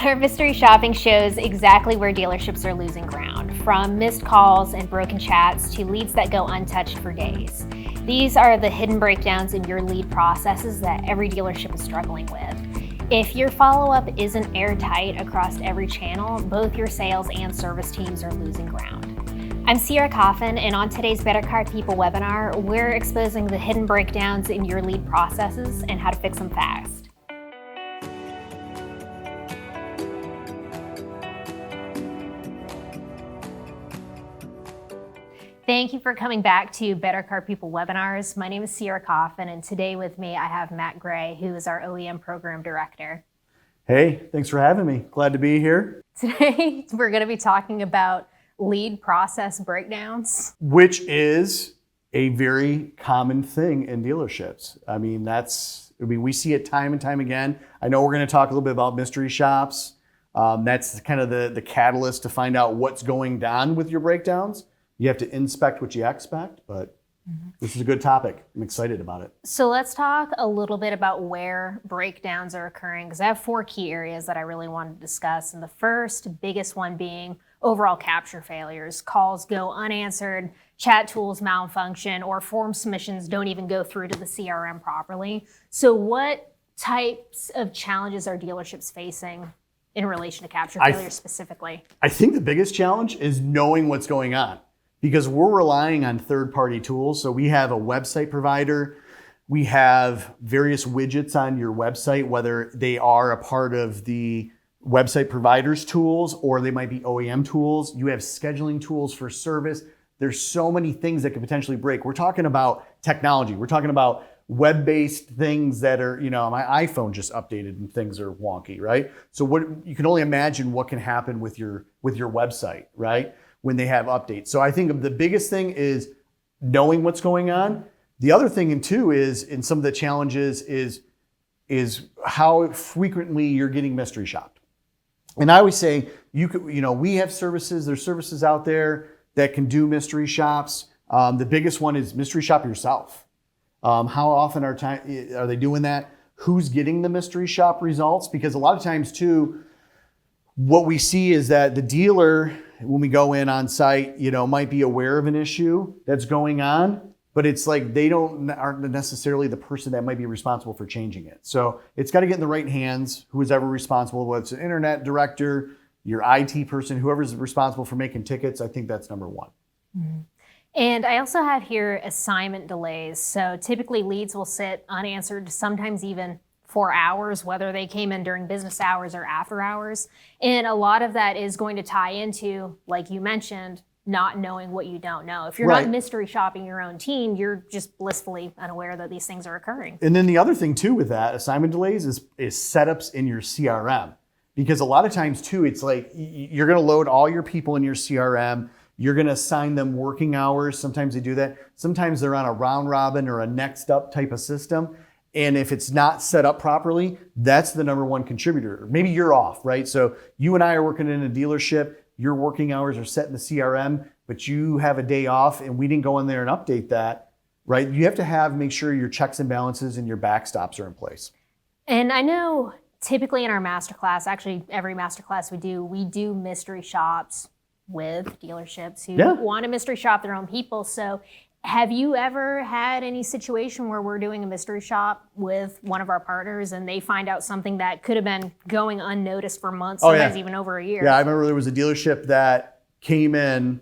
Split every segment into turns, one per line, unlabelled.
Better Mystery Shopping shows exactly where dealerships are losing ground, from missed calls and broken chats to leads that go untouched for days. These are the hidden breakdowns in your lead processes that every dealership is struggling with. If your follow-up isn't airtight across every channel, both your sales and service teams are losing ground. I'm Sierra Coffin, and on today's Better Car People webinar, we're exposing the hidden breakdowns in your lead processes and how to fix them fast. Thank you for coming back to Better Car People webinars. My name is Sierra Coffin, and today with me I have Matt Gray, who is our OEM Program Director.
Hey, thanks for having me. Glad to be here.
Today we're going to be talking about lead process breakdowns.
Which is a very common thing in dealerships. We see it time and time again. I know we're going to talk a little bit about mystery shops. That's kind of the catalyst to find out what's going on with your breakdowns. You have to inspect what you expect, but this is a good topic. I'm excited about it.
So let's talk a little bit about where breakdowns are occurring, because I have 4 key areas that I really want to discuss. And the first biggest one being overall capture failures. Calls go unanswered, chat tools malfunction, or form submissions don't even go through to the CRM properly. So what types of challenges are dealerships facing in relation to capture failures specifically?
I think the biggest challenge is knowing what's going on, because we're relying on third-party tools. So we have a website provider. We have various widgets on your website, whether they are a part of the website providers tools or they might be OEM tools. You have scheduling tools for service. There's so many things that could potentially break. We're talking about technology. We're talking about web-based things that are, my iPhone just updated and things are wonky, right? So you can only imagine what can happen with your website, right, when they have updates. So I think the biggest thing is knowing what's going on. The other thing too is, in some of the challenges, is how frequently you're getting mystery shopped. And I always say, we have services, there's services out there that can do mystery shops. The biggest one is mystery shop yourself. How often are they doing that? Who's getting the mystery shop results? Because a lot of times too, what we see is that the dealer, when we go in on site, might be aware of an issue that's going on, but it's like they aren't necessarily the person that might be responsible for changing it. So it's got to get in the right hands. Who is ever responsible, whether it's an internet director, your IT person, whoever's responsible for making tickets. I think that's number one.
Mm-hmm. And I also have here assignment delays. So typically leads will sit unanswered, sometimes even for hours, whether they came in during business hours or after hours. And a lot of that is going to tie into, like you mentioned, not knowing what you don't know. If you're not mystery shopping your own team, you're just blissfully unaware that these things are occurring.
And then the other thing too with that assignment delays is setups in your CRM. Because a lot of times too, it's like you're gonna load all your people in your CRM, you're gonna assign them working hours. Sometimes they do that. Sometimes they're on a round robin or a next up type of system. And if it's not set up properly, that's the number one contributor. Maybe you're off, right? So you and I are working in a dealership, your working hours are set in the CRM, but you have a day off and we didn't go in there and update that, right? You have to make sure your checks and balances and your backstops are in place.
And I know typically in our masterclass, actually every masterclass we do mystery shops with dealerships who want to mystery shop their own people. So have you ever had any situation where we're doing a mystery shop with one of our partners and they find out something that could have been going unnoticed for months, sometimes even over a year?
Yeah, I remember there was a dealership that came in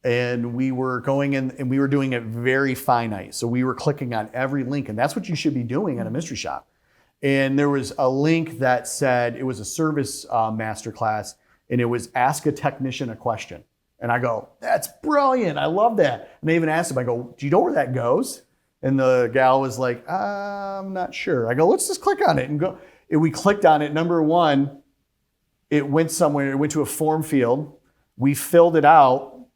and we were going in and we were doing it very finite. So we were clicking on every link, and that's what you should be doing at a mystery shop. And there was a link that said, it was a service masterclass, and it was ask a technician a question. And I go, that's brilliant. I love that. And they even asked him, I go, do you know where that goes? And the gal was like, I'm not sure. I go, let's just click on it and go. And we clicked on it. Number one, it went somewhere. It went to a form field. We filled it out.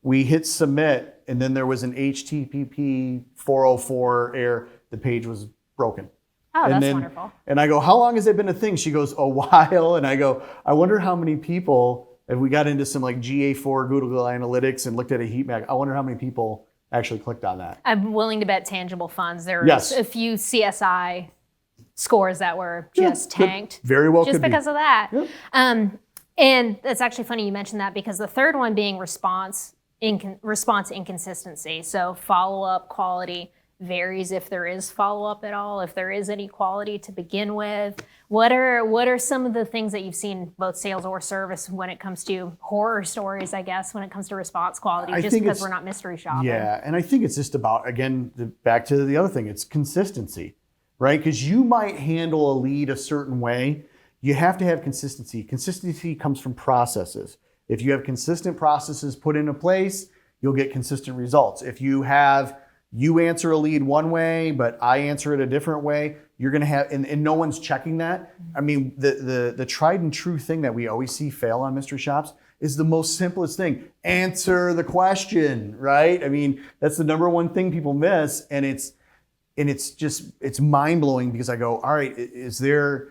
We hit submit. And then there was an HTTP 404 error. The page was broken.
Oh, that's wonderful.
And I go, how long has it been a thing? She goes, a while. And I go, I wonder how many people, if we got into some like GA4 Google Analytics and looked at a heat map, I wonder how many people actually clicked on that.
I'm willing to bet tangible funds. There was a few CSI scores that were just tanked.
Very well
just
could be.
because of that.
Yep.
And it's actually funny you mentioned that, because the third one being response inconsistency. So follow-up quality varies if there is follow-up at all, if there is any quality to begin with. What are some of the things that you've seen, both sales or service, when it comes to horror stories, I guess, when it comes to response quality, just because we're not mystery shopping?
Yeah, and I think it's just about, again, back to the other thing, it's consistency, right? Because you might handle a lead a certain way. You have to have consistency. Consistency comes from processes. If you have consistent processes put into place, you'll get consistent results. If you answer a lead one way, but I answer it a different way, you're gonna have, and no one's checking that. I mean, the tried and true thing that we always see fail on mystery shops is the most simplest thing. Answer the question, right? I mean, that's the number one thing people miss, and it's mind-blowing, because I go, all right, is there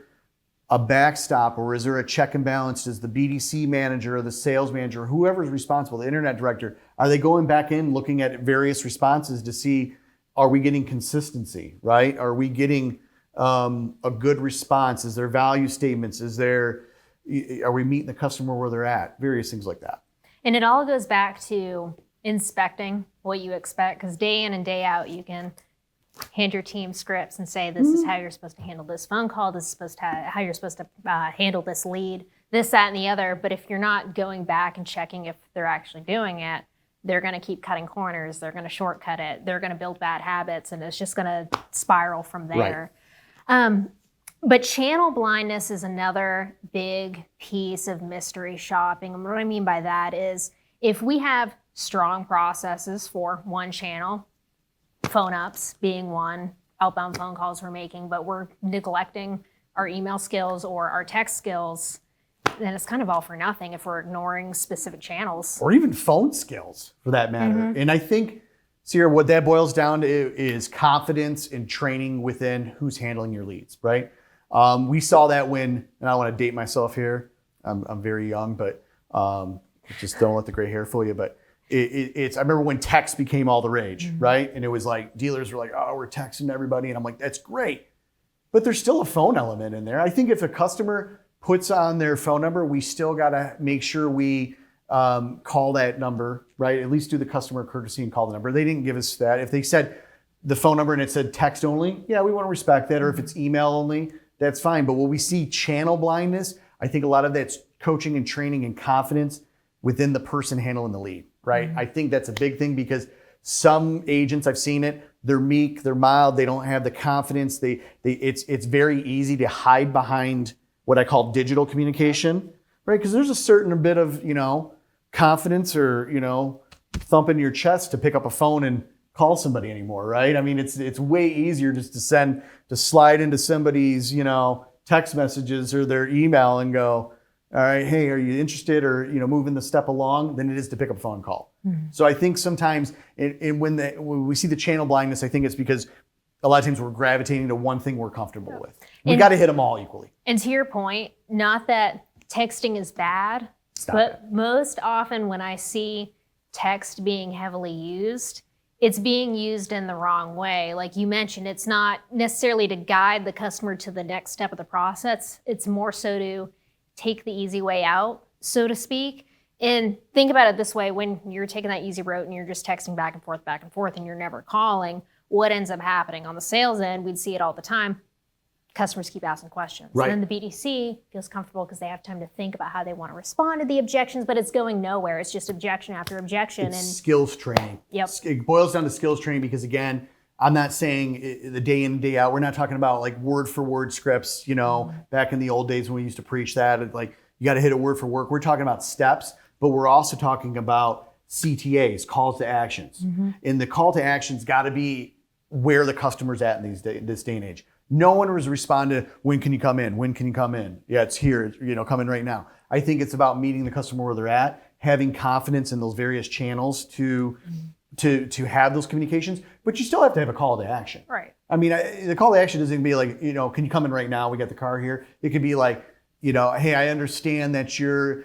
a backstop, or is there a check and balance? Does the BDC manager or the sales manager, whoever's responsible, the internet director, are they going back in looking at various responses to see, are we getting consistency, right? Are we getting a good response? Is there value statements? Are we meeting the customer where they're at? Various things like that.
And it all goes back to inspecting what you expect, because day in and day out, you can hand your team scripts and say, this is how you're supposed to handle this phone call, this is how you're supposed to handle this lead, this, that, and the other. But if you're not going back and checking if they're actually doing it, they're going to keep cutting corners, they're going to shortcut it, they're going to build bad habits, and it's just going to spiral from there. Right. But channel blindness is another big piece of mystery shopping. And what I mean by that is, if we have strong processes for one channel, phone ups being one, outbound phone calls we're making, but we're neglecting our email skills or our text skills, then it's kind of all for nothing if we're ignoring specific channels. Or
even phone skills, for that matter. Mm-hmm. And I think, Sierra, what that boils down to is confidence and training within who's handling your leads, right? We saw that when, and I want to date myself here, I'm very young, but just don't let the gray hair fool you, but I remember when text became all the rage, mm-hmm. right? And it was like, dealers were like, oh, we're texting everybody. And I'm like, that's great. But there's still a phone element in there. I think if a customer puts on their phone number, we still got to make sure we call that number, right? At least do the customer courtesy and call the number. They didn't give us that. If they said the phone number and it said text only, yeah, we want to respect that. Or if it's email only, that's fine. But when we see channel blindness, I think a lot of that's coaching and training and confidence within the person handling the lead, right? Mm-hmm. I think that's a big thing, because some agents, I've seen it, they're meek, they're mild, they don't have the confidence. It's very easy to hide behind what I call digital communication, right? Because there's a certain bit of, confidence or, thumping your chest to pick up a phone and call somebody anymore, right? I mean, it's way easier just to slide into somebody's, text messages or their email and go, all right, hey, are you interested, or moving the step along, than it is to pick up a phone call. Mm-hmm. So I think sometimes, when we see the channel blindness, I think it's because a lot of times we're gravitating to one thing we're comfortable with. We got to hit them all equally.
And to your point, not that texting is bad, but most often when I see text being heavily used, it's being used in the wrong way. Like you mentioned, it's not necessarily to guide the customer to the next step of the process. It's more so to take the easy way out, so to speak. And think about it this way: when you're taking that easy route and you're just texting back and forth, and you're never calling, what ends up happening? On the sales end, we'd see it all the time. Customers keep asking questions. Right. And then the BDC feels comfortable because they have time to think about how they want to respond to the objections, but it's going nowhere. It's just objection after objection.
It's skills training.
Yep.
It boils down to skills training, because again, I'm not saying the day in, day out. We're not talking about like word for word scripts, back in the old days when we used to preach that. Like, you got to hit it word for word. We're talking about steps, but we're also talking about CTAs, calls to actions. Mm-hmm. And the call to actions got to be where the customer's at in this day and age. No one was responding, when can you come in? When can you come in? Yeah, it's here, come in right now. I think it's about meeting the customer where they're at, having confidence in those various channels to have those communications, but you still have to have a call to action.
Right.
I mean, the call to action isn't be like, can you come in right now? We got the car here. It could be like, hey, I understand that you're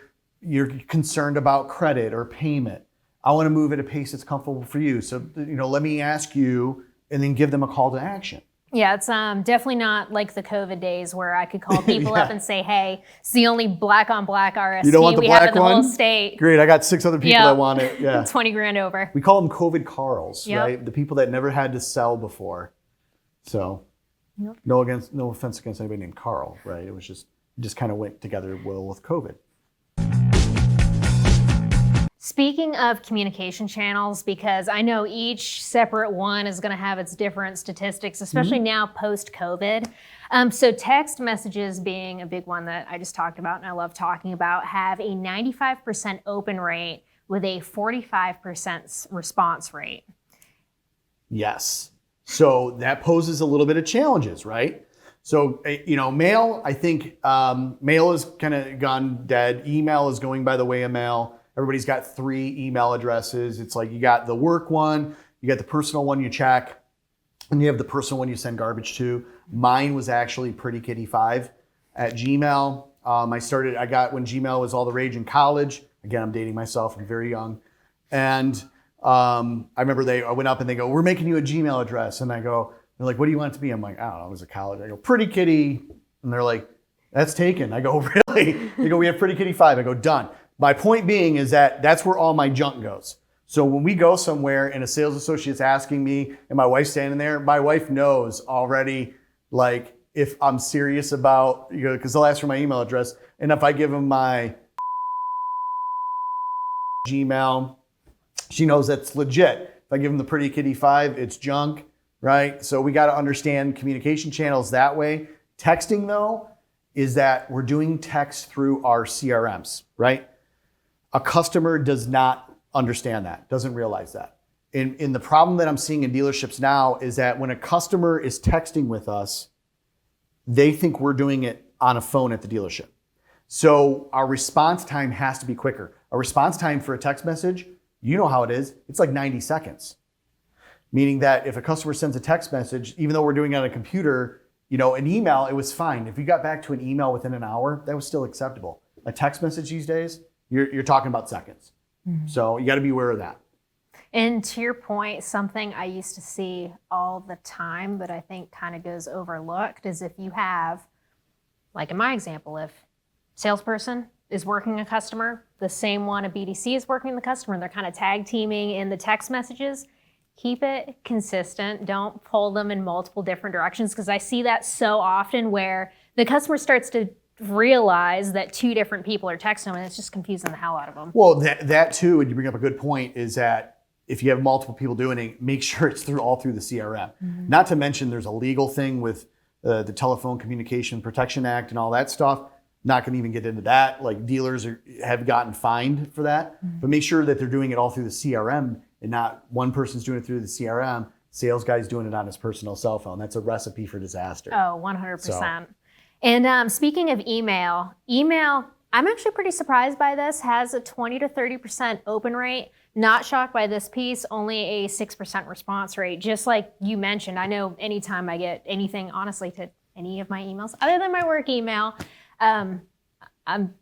concerned about credit or payment. I want to move at a pace that's comfortable for you. So, let me ask you, and then give them a call to action.
Yeah, it's definitely not like the COVID days where I could call people up and say, hey, it's the only black on black RST
You don't want the
we
black
have in the
one?
whole state.
Great, I got 6 other people that want it. Yeah.
20 grand over.
We call them COVID Carls, right? The people that never had to sell before. So no offense against anybody named Carl, right? It was just kind of went together well with COVID.
Speaking of communication channels, because I know each separate one is going to have its different statistics, especially now post-COVID. So text messages being a big one that I just talked about and I love talking about, have a 95% open rate with a 45% response rate.
Yes. So that poses a little bit of challenges, right? So, mail, I think mail has kind of gone dead. Email is going by the way of mail. Everybody's got 3 email addresses. It's like you got the work one, you got the personal one you check, and you have the personal one you send garbage to. Mine was actually PrettyKitty5 at Gmail. I got when Gmail was all the rage in college. Again, I'm dating myself. I'm very young. And I remember I went up and they go, we're making you a Gmail address. And they're like, what do you want it to be? I'm like, I don't know, I was at college. I go, Pretty Kitty. And they're like, that's taken. I go, really? They go, we have PrettyKitty5. I go, done. My point being is that's where all my junk goes. So when we go somewhere and a sales associate's asking me and my wife's standing there, my wife knows already, like, if I'm serious about, because they'll ask for my email address. And if I give them my Gmail, she knows that's legit. If I give them the PrettyKitty5, it's junk, right? So we got to understand communication channels that way. Texting, though, is that we're doing text through our CRMs, right? A customer does not understand that, doesn't realize that. And the problem that I'm seeing in dealerships now is that when a customer is texting with us, they think we're doing it on a phone at the dealership. So our response time has to be quicker. A response time for a text message, you know how it is, it's like 90 seconds. Meaning that if a customer sends a text message, even though we're doing it on a computer, an email, it was fine. If you got back to an email within an hour, that was still acceptable. A text message these days, you're talking about seconds. So you got to be aware of that.
And to your point, something I used to see all the time, but I think kind of goes overlooked, is if you have, like in my example, if salesperson is working a customer, the same one a BDC is working the customer, and they're kind of tag teaming in the text messages, keep it consistent. Don't pull them in multiple different directions, because I see that so often where the customer starts to realize that 2 different people are texting them, and it's just confusing the hell out of them.
Well, that too, and you bring up a good point, is that if you have multiple people doing it, make sure it's all through the CRM. Not to mention there's a legal thing with the Telephone Communication Protection Act and all that stuff. Not going to even get into that. Like dealers have gotten fined for that. But make sure that they're doing it all through the CRM and not one person's doing it through the CRM, sales guy's doing it on his personal cell phone. That's a recipe for disaster.
Oh, 100%. And speaking of email, I'm actually pretty surprised by this, has a 20 to 30% open rate. Not shocked by this piece, only a 6% response rate. Just like you mentioned, I know anytime I get anything, honestly, to any of my emails, other than my work email, I'm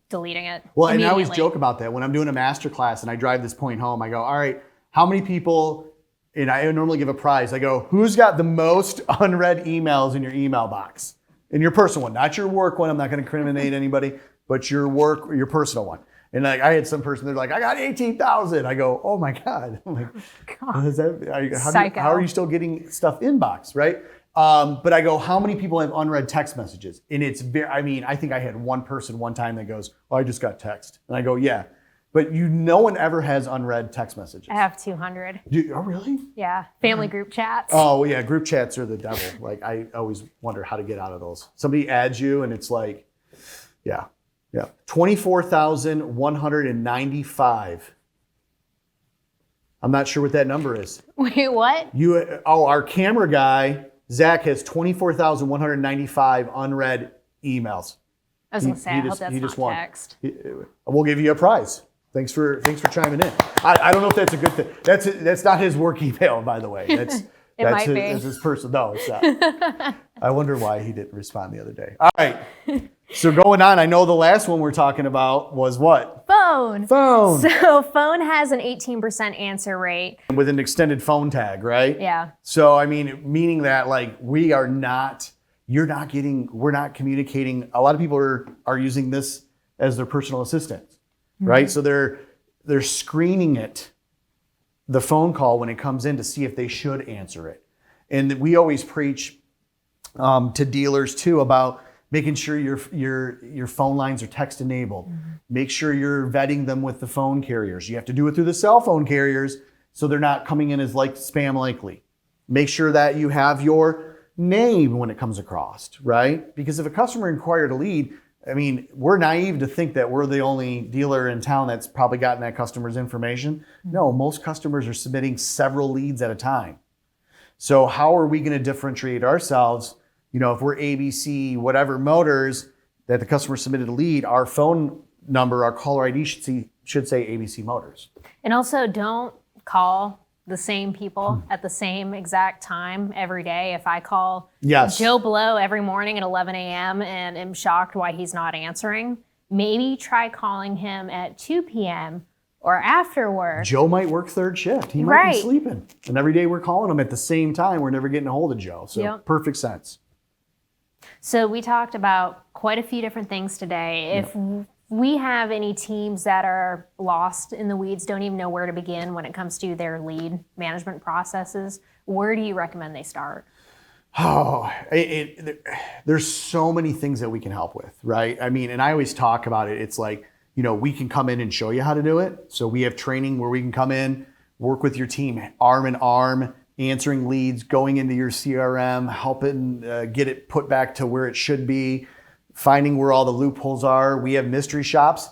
deleting it.
Well, and I always joke about that. When I'm doing a master class and I drive this point home, I go, all right, how many people, and I normally give a prize, I go, who's got the most unread emails in your email box? In your personal one, not your work one. I'm not going to incriminate anybody, but your work or your personal one. And like I had some person, they're like, I got 18,000. I go, oh my God. I'm like, how are you still getting stuff inbox, right? But I go, how many people have unread text messages? And it's I think I had one person one time that goes, oh, I just got text. And I go, yeah. But no one ever has unread text messages.
I have 200.
Oh, really?
Yeah, family group chats.
Oh, yeah, group chats are the devil. Like, I always wonder how to get out of those. Somebody adds you, and it's like, yeah. 24,195. I'm not sure what that number is.
Wait, what?
Our camera guy, Zach, has 24,195 unread emails.
I was going to say, I hope that's not text.
We'll give you a prize. Thanks for chiming in. I don't know if that's a good thing. That's not his work email, by the way. That's his personal. No, it's not. I wonder why he didn't respond the other day. All right. So going on, I know the last one we're talking about was what?
Phone.
Phone.
So phone has an 18% answer rate.
With an extended phone tag, right?
Yeah.
So, I mean, meaning that like we're not communicating. A lot of people are using this as their personal assistant, right? So they're screening the phone call when it comes in to see if they should answer it. And we always preach to dealers too about making sure your phone lines are text enabled. Make sure you're vetting them with the phone carriers. You have to do it through the cell phone carriers so they're not coming in as like spam likely. Make sure that you have your name when it comes across, right? Because if a customer inquired a lead, I mean, we're naive to think that we're the only dealer in town that's probably gotten that customer's information. No, most customers are submitting several leads at a time. So how are we going to differentiate ourselves? You know, if we're ABC, whatever motors that the customer submitted a lead, our phone number, our caller ID should say ABC Motors.
And also don't call the same people at the same exact time every day. If I call Joe Blow every morning at 11 a.m. and am shocked why he's not answering, maybe try calling him at 2 p.m. or after work.
Joe might work third shift. He might be sleeping. And every day we're calling him at the same time. We're never getting a hold of Joe. So perfect sense.
So we talked about quite a few different things today. If we have any teams that are lost in the weeds, don't even know where to begin when it comes to their lead management processes, where do you recommend they start?
Oh, there's so many things that we can help with, right? I mean, and I always talk about it. It's like, you know, we can come in and show you how to do it. So we have training where we can come in, work with your team arm in arm, answering leads, going into your CRM, helping get it put back to where it should be, finding where all the loopholes are. We have mystery shops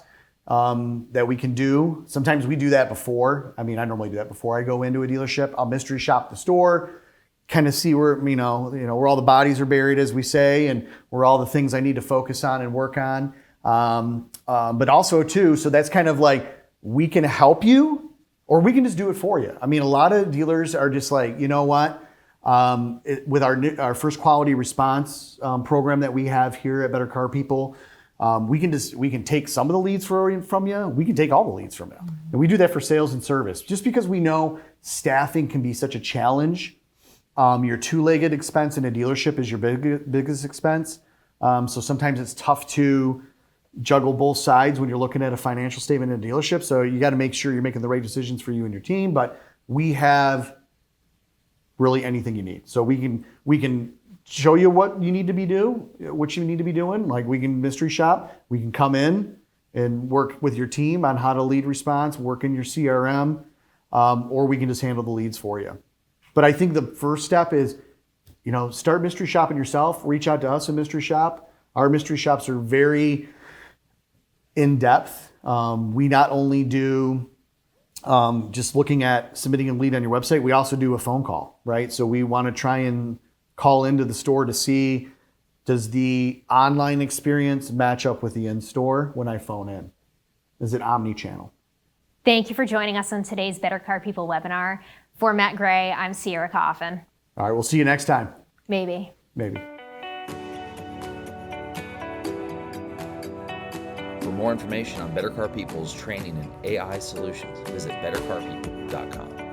that we can do. Sometimes we do that before. I mean, I normally do that before I go into a dealership. I'll mystery shop the store, kind of see where, you know, where all the bodies are buried, as we say, and where all the things I need to focus on and work on. But also too, so that's kind of like, we can help you or we can just do it for you. I mean, a lot of dealers are just like, you know what? With our first quality response program that we have here at Better Car People, we can take some of the leads from you. We can take all the leads from you. And we do that for sales and service. Just because we know staffing can be such a challenge. Your two-legged expense in a dealership is your biggest expense. So sometimes it's tough to juggle both sides when you're looking at a financial statement in a dealership. So you got to make sure you're making the right decisions for you and your team. But we have really anything you need. So we can show you what you need to be doing. Like we can mystery shop. We can come in and work with your team on how to lead response, work in your CRM, or we can just handle the leads for you. But I think the first step is, you know, start mystery shopping yourself. Reach out to us in mystery shop. Our mystery shops are very in depth. We not only do just looking at submitting a lead on your website, we also do a phone call, right? So we want to try and call into the store to see, does the online experience match up with the in-store when I phone in? Is it omni-channel?
Thank you for joining us on today's Better Car People webinar. For Matt Gray, I'm Sierra Coffin.
All right, we'll see you next time.
Maybe.
For more information on Better Car People's training and AI solutions, visit bettercarpeople.com.